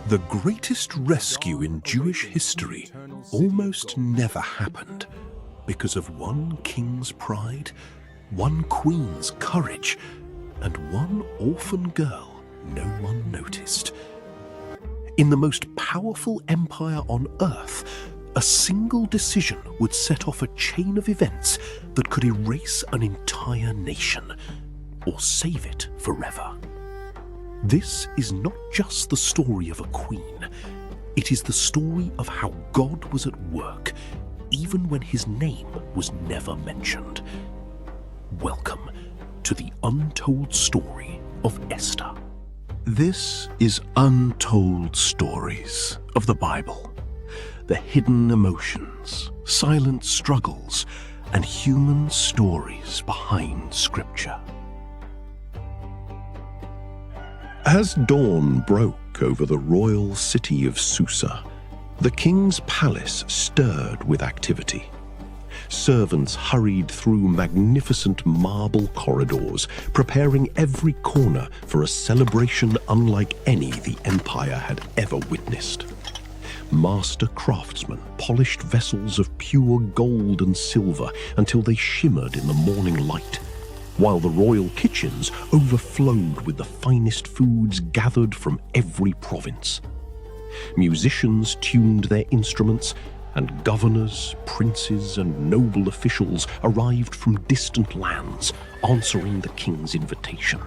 The greatest rescue in Jewish history almost never happened because of one king's pride, one queen's courage, and one orphan girl no one noticed. In the most powerful empire on earth, a single decision would set off a chain of events that could erase an entire nation or save it forever. This is not just the story of a queen. It is the story of how God was at work, even when his name was never mentioned. Welcome to the untold story of Esther. This is Untold Stories of the Bible. The hidden emotions, silent struggles, and human stories behind Scripture. As dawn broke over the royal city of Susa, the king's palace stirred with activity. Servants hurried through magnificent marble corridors, preparing every corner for a celebration unlike any the empire had ever witnessed. Master craftsmen polished vessels of pure gold and silver until they shimmered in the morning light, while the royal kitchens overflowed with the finest foods gathered from every province. Musicians tuned their instruments, and governors, princes, and noble officials arrived from distant lands, answering the king's invitation.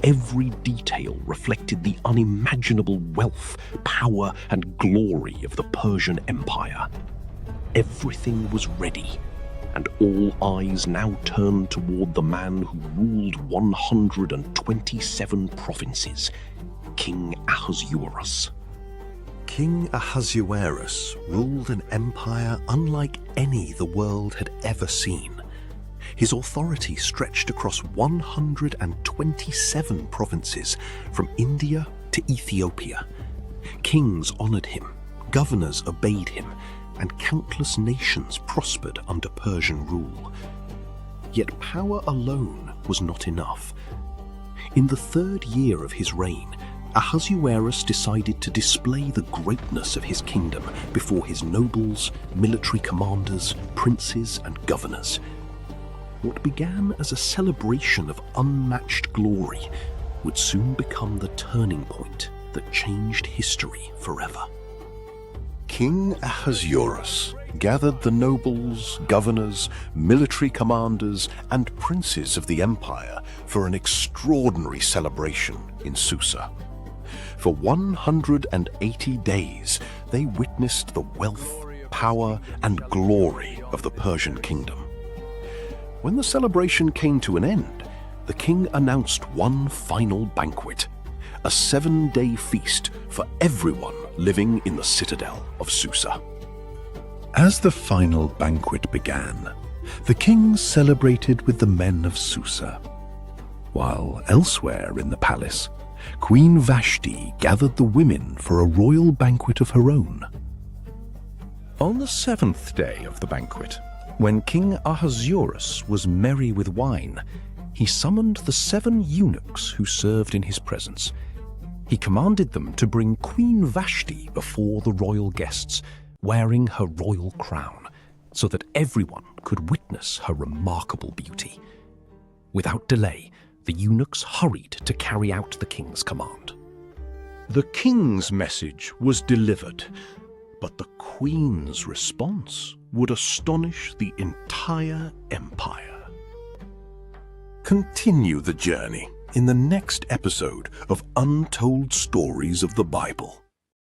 Every detail reflected the unimaginable wealth, power, and glory of the Persian Empire. Everything was ready, and all eyes now turned toward the man who ruled 127 provinces, King Ahasuerus. King Ahasuerus ruled an empire unlike any the world had ever seen. His authority stretched across 127 provinces, from India to Ethiopia. Kings honored him, governors obeyed him, and countless nations prospered under Persian rule. Yet power alone was not enough. In the third year of his reign, Ahasuerus decided to display the greatness of his kingdom before his nobles, military commanders, princes, and governors. What began as a celebration of unmatched glory would soon become the turning point that changed history forever. King Ahasuerus gathered the nobles, governors, military commanders, and princes of the empire for an extraordinary celebration in Susa. For 180 days, they witnessed the wealth, power, and glory of the Persian kingdom. When the celebration came to an end, the king announced one final banquet, a 7-day feast for everyone living in the citadel of Susa. As the final banquet began, the king celebrated with the men of Susa, while elsewhere in the palace, Queen Vashti gathered the women for a royal banquet of her own. On the 7th day of the banquet, when King Ahasuerus was merry with wine, he summoned the 7 eunuchs who served in his presence. He commanded them to bring Queen Vashti before the royal guests, wearing her royal crown, so that everyone could witness her remarkable beauty. Without delay, the eunuchs hurried to carry out the king's command. The king's message was delivered, but the queen's response would astonish the entire empire. Continue the journey in the next episode of Untold Stories of the Bible.